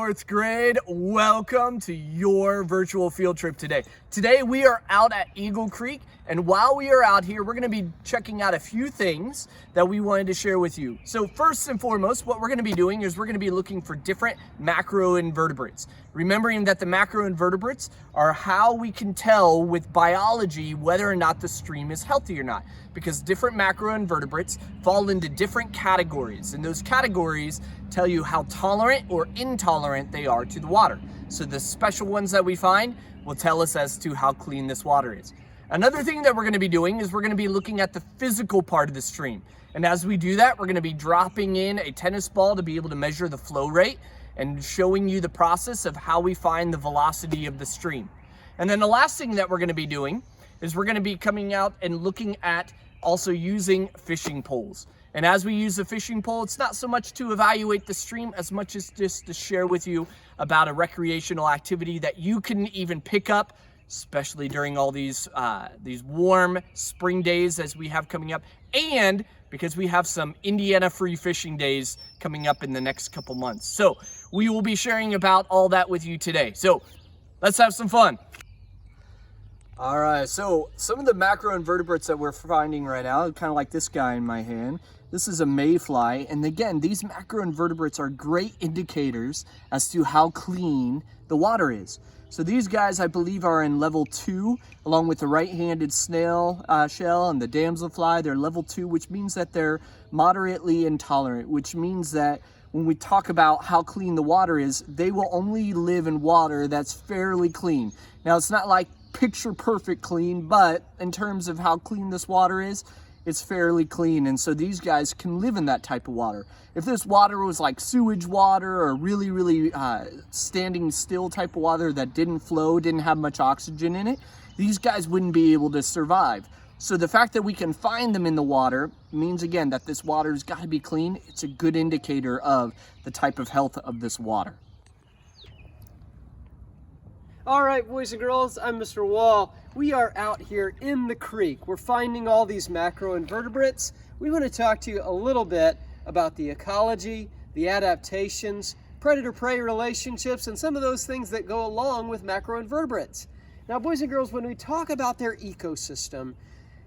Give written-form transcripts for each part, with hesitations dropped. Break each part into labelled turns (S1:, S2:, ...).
S1: fourth grade. Welcome to your virtual field trip today. Today we are out at Eagle Creek, and while we are out here, we're going to be checking out a few things that we wanted to share with you. So first and foremost, what we're going to be doing is we're going to be looking for different macroinvertebrates. Remembering that the macroinvertebrates are how we can tell with biology whether or not the stream is healthy or not, because different macroinvertebrates fall into different categories, and those categories tell you how tolerant or intolerant they are to the water. So the special ones that we find will tell us as to how clean this water is. Another thing that we're going to be doing is we're going to be looking at the physical part of the stream. And as we do that, we're going to be dropping in a tennis ball to be able to measure the flow rate and showing you the process of how we find the velocity of the stream. And then the last thing that we're going to be doing is we're going to be coming out and looking at also using fishing poles. And as we use the fishing pole, it's not so much to evaluate the stream as much as just to share with you about a recreational activity that you can even pick up, especially during all these warm spring days as we have coming up, and because we have some Indiana free fishing days coming up in the next couple months. So we will be sharing about all that with you today. So let's have some fun. All right, so some of the macroinvertebrates that we're finding right now, kind of like this guy in my hand. This is a mayfly, and again, these macroinvertebrates are great indicators as to how clean the water is. So these guys, I believe, are in level 2, along with the right-handed snail shell and the damselfly. They're level 2, which means that they're moderately intolerant, which means that when we talk about how clean the water is, they will only live in water that's fairly clean. Now, it's not like picture perfect clean, but in terms of how clean this water is, it's fairly clean, and so these guys can live in that type of water. If this water was like sewage water or really standing still type of water that didn't flow, didn't have much oxygen in it, these guys wouldn't be able to survive. So the fact that we can find them in the water means, again, that this water's got to be clean. It's a good indicator of the type of health of this water.
S2: All right, boys and girls, I'm Mr. Wall. We are out here in the creek. We're finding all these macroinvertebrates. We want to talk to you a little bit about the ecology, the adaptations, predator-prey relationships, and some of those things that go along with macroinvertebrates. Now, boys and girls, when we talk about their ecosystem,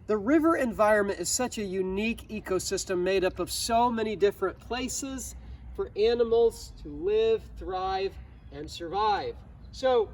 S2: the river environment is such a unique ecosystem made up of so many different places for animals to live, thrive, and survive. So,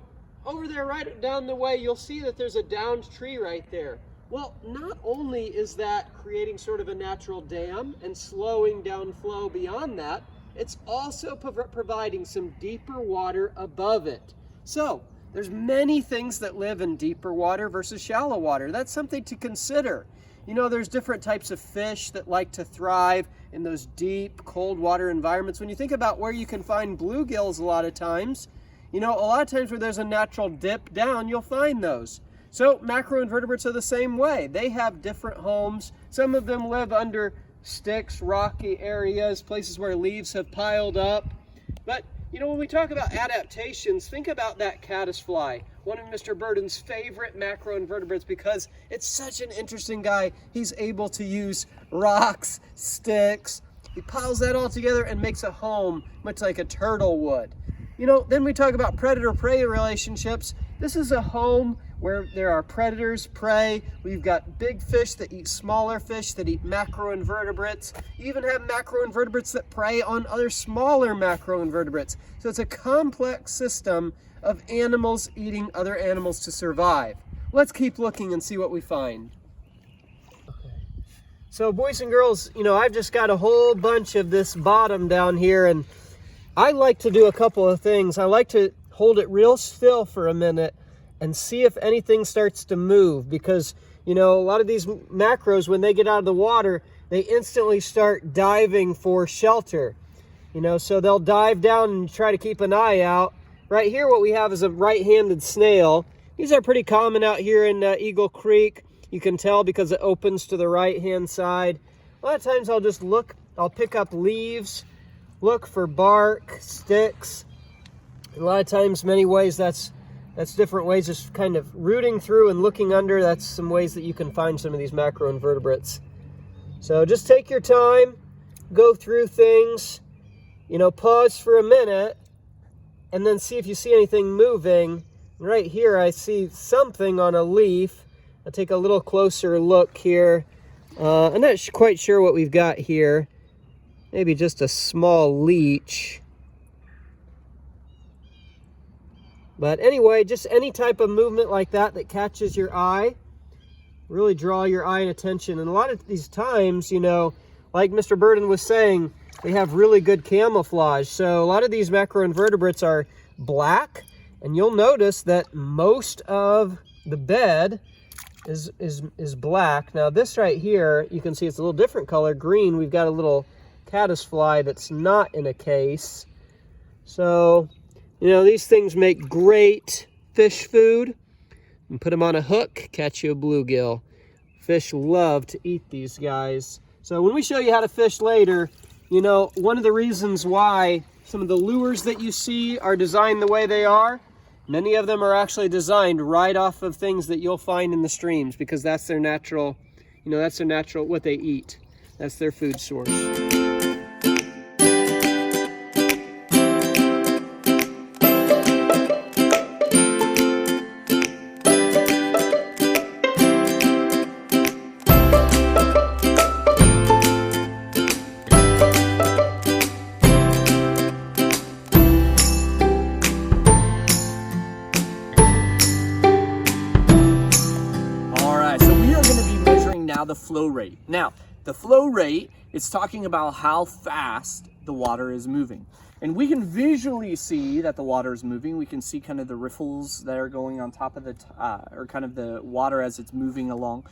S2: over there right down the way, you'll see that there's a downed tree right there. Well, not only is that creating sort of a natural dam and slowing down flow beyond that, it's also providing some deeper water above it. So there's many things that live in deeper water versus shallow water. That's something to consider. You know, there's different types of fish that like to thrive in those deep, cold water environments. When you think about where you can find bluegills a lot of times, you know, a lot of times where there's a natural dip down, you'll find those. So macroinvertebrates are the same way. They have different homes. Some of them live under sticks, rocky areas, places where leaves have piled up. But, you know, when we talk about adaptations, think about that caddisfly, one of Mr. Burden's favorite macroinvertebrates, because it's such an interesting guy. He's able to use rocks, sticks. He piles that all together and makes a home, much like a turtle would. You know, then we talk about predator-prey relationships. This is a home where there are predators, prey. We've got big fish that eat smaller fish that eat macroinvertebrates. You even have macroinvertebrates that prey on other smaller macroinvertebrates. So it's a complex system of animals eating other animals to survive. Let's keep looking and see what we find. So boys and girls, you know, I've just got a whole bunch of this bottom down here, and I like to do a couple of things. I like to hold it real still for a minute and see if anything starts to move, because, you know, a lot of these macros, when they get out of the water, they instantly start diving for shelter. You know, so they'll dive down and try to keep an eye out. Right here, what we have is a right-handed snail. These are pretty common out here in Eagle Creek. You can tell because it opens to the right-hand side. A lot of times I'll just look, I'll pick up leaves, look for bark, sticks. A lot of times, many ways, that's different ways, just kind of rooting through and looking under. That's some ways that you can find some of these macroinvertebrates. So just take your time, go through things, you know, pause for a minute, and then see if you see anything moving. Right here I see something on a leaf. I'll take a little closer look here. I'm not quite sure what we've got here. Maybe just a small leech. But anyway, just any type of movement like that that catches your eye, really draw your eye and attention. And a lot of these times, you know, like Mr. Burden was saying, they have really good camouflage. So a lot of these macroinvertebrates are black, and you'll notice that most of the bed is black. Now this right here, you can see it's a little different color, green. We've got a little caddisfly that's not in a case. So, you know, these things make great fish food. And put them on a hook, catch you a bluegill. Fish love to eat these guys. So when we show you how to fish later, you know, one of the reasons why some of the lures that you see are designed the way they are, many of them are actually designed right off of things that you'll find in the streams, because that's their natural, you know, that's their natural, what they eat. That's their food source.
S1: The flow rate. Now, the flow rate is talking about how fast the water is moving. And we can visually see that the water is moving. We can see kind of the riffles that are going on top of the, or kind of the water as it's moving along.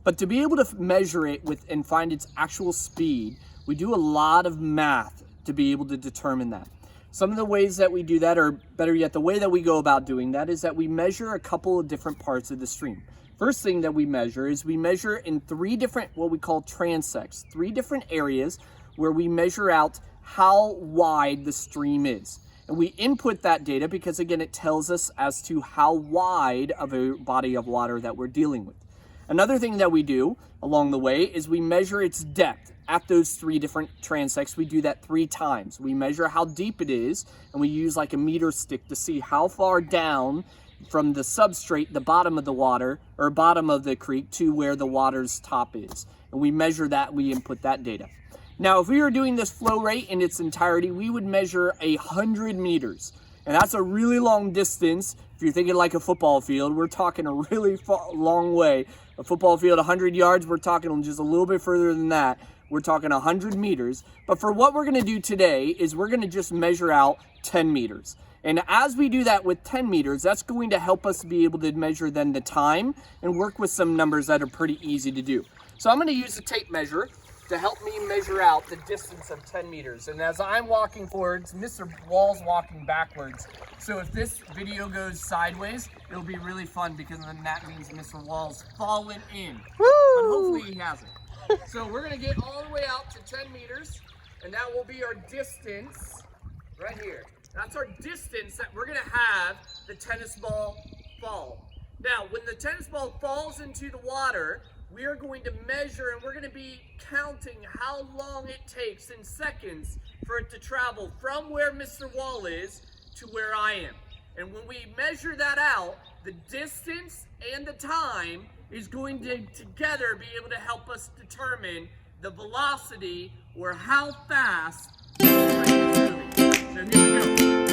S1: But to be able to measure it with and find its actual speed, we do a lot of math to be able to determine that. Some of the ways that we do that, or better yet, the way that we go about doing that, is that we measure a couple of different parts of the stream. First thing that we measure is we measure in 3 different, what we call transects, 3 different areas where we measure out how wide the stream is. And we input that data because, again, it tells us as to how wide of a body of water that we're dealing with. Another thing that we do along the way is we measure its depth. At those 3 different transects, we do that 3 times. We measure how deep it is, and we use like a meter stick to see how far down from the substrate, the bottom of the water, or bottom of the creek, to where the water's top is. And we measure that, we input that data. Now, if we were doing this flow rate in its entirety, we would measure 100 meters. And that's a really long distance. If you're thinking like a football field, we're talking a really long way. A football field, 100 yards, we're talking just a little bit further than that. We're talking 100 meters. But for what we're gonna do today is we're gonna just measure out 10 meters. And as we do that with 10 meters, that's going to help us be able to measure then the time and work with some numbers that are pretty easy to do. So I'm going to use a tape measure to help me measure out the distance of 10 meters. And as I'm walking forwards, Mr. Wall's walking backwards. So if this video goes sideways, it'll be really fun, because then that means Mr. Wall's fallen in. Woo! But hopefully he hasn't. So we're going to get all the way out to 10 meters, and that will be our distance right here. That's our distance that we're gonna have the tennis ball fall. Now, when the tennis ball falls into the water, we are going to measure, and we're gonna be counting how long it takes in seconds for it to travel from where Mr. Wall is to where I am. And when we measure that out, the distance and the time is going to together be able to help us determine the velocity, or how fast the stream is moving. So here we go.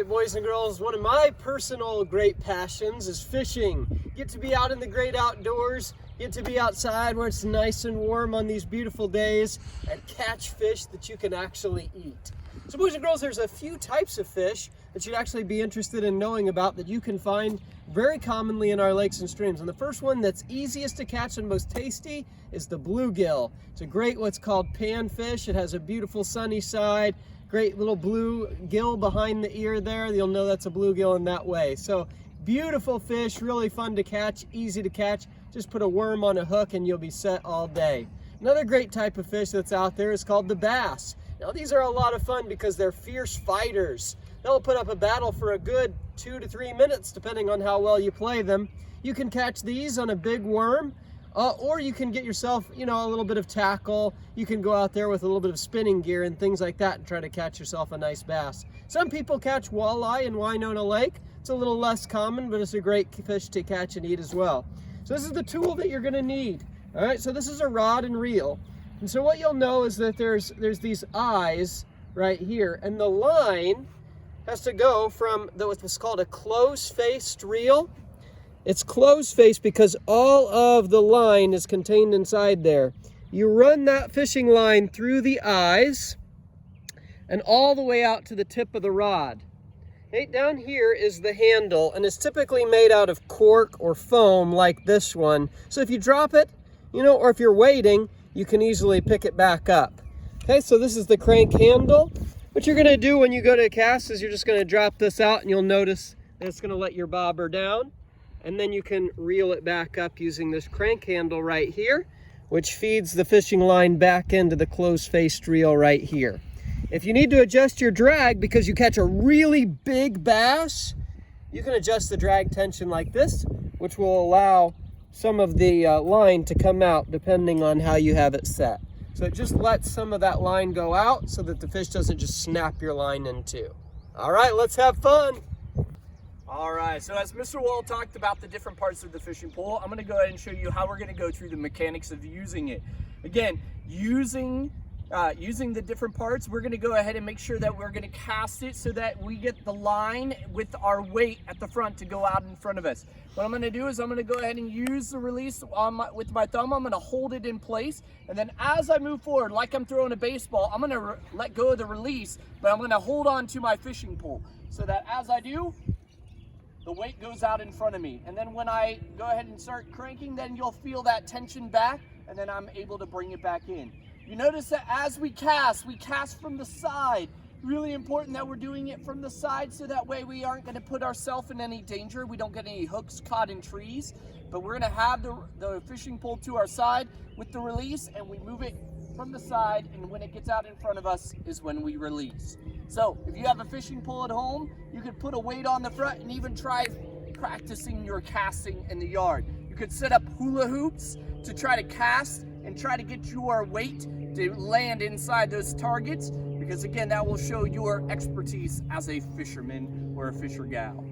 S2: Boys and girls, one of my personal great passions is fishing. Get to be out in the great outdoors, Get to be outside where it's nice and warm on these beautiful days and catch fish that you can actually eat. So boys and girls, there's a few types of fish that you'd actually be interested in knowing about that you can find very commonly in our lakes and streams. And the first one that's easiest to catch and most tasty is the bluegill. It's a great what's called panfish. It has a beautiful sunny side, great little blue gill behind the ear there. You'll know that's a bluegill in that way. So beautiful fish, really fun to catch, easy to catch. Just put a worm on a hook and you'll be set all day. Another great type of fish that's out there is called the bass. Now these are a lot of fun because they're fierce fighters. They'll put up a battle for a good 2 to 3 minutes depending on how well you play them. You can catch these on a big worm, or you can get yourself, a little bit of tackle. You can go out there with a little bit of spinning gear and things like that and try to catch yourself a nice bass. Some people catch walleye in Winona Lake. It's a little less common, but it's a great fish to catch and eat as well. So this is the tool that you're gonna need. All right, so this is a rod and reel. And so what you'll know is that there's these eyes right here, and the line has to go from what's called a close-faced reel. It's close-faced because all of the line is contained inside there. You run that fishing line through the eyes and all the way out to the tip of the rod. Right down here is the handle, and it's typically made out of cork or foam like this one. So if you drop it, or if you're waiting, you can easily pick it back up. Okay, so this is the crank handle. What you're gonna do when you go to cast is you're just gonna drop this out, and you'll notice that it's gonna let your bobber down, and then you can reel it back up using this crank handle right here, which feeds the fishing line back into the close-faced reel right here. If you need to adjust your drag because you catch a really big bass, you can adjust the drag tension like this, which will allow some of the line to come out depending on how you have it set. So it just lets some of that line go out so that the fish doesn't just snap your line in two. All right, let's have fun.
S1: All right, so as Mr. Wall talked about the different parts of the fishing pole, I'm gonna go ahead and show you how we're gonna go through the mechanics of using it. Again, using the different parts, we're gonna go ahead and make sure that we're gonna cast it so that we get the line with our weight at the front to go out in front of us. What I'm gonna do is I'm gonna go ahead and use the release with my thumb. I'm gonna hold it in place, and then as I move forward, like I'm throwing a baseball, I'm gonna let go of the release, but I'm gonna hold on to my fishing pole so that as I do, the weight goes out in front of me. And then when I go ahead and start cranking, then you'll feel that tension back, and then I'm able to bring it back in. You notice that as we cast from the side. Really important that we're doing it from the side so that way we aren't going to put ourselves in any danger. We don't get any hooks caught in trees, but we're going to have the fishing pole to our side with the release, and we move it from the side, and when it gets out in front of us is when we release. So if you have a fishing pole at home, you could put a weight on the front and even try practicing your casting in the yard. You could set up hula hoops to try to cast and try to get your weight to land inside those targets, because again, that will show your expertise as a fisherman or a fisher gal.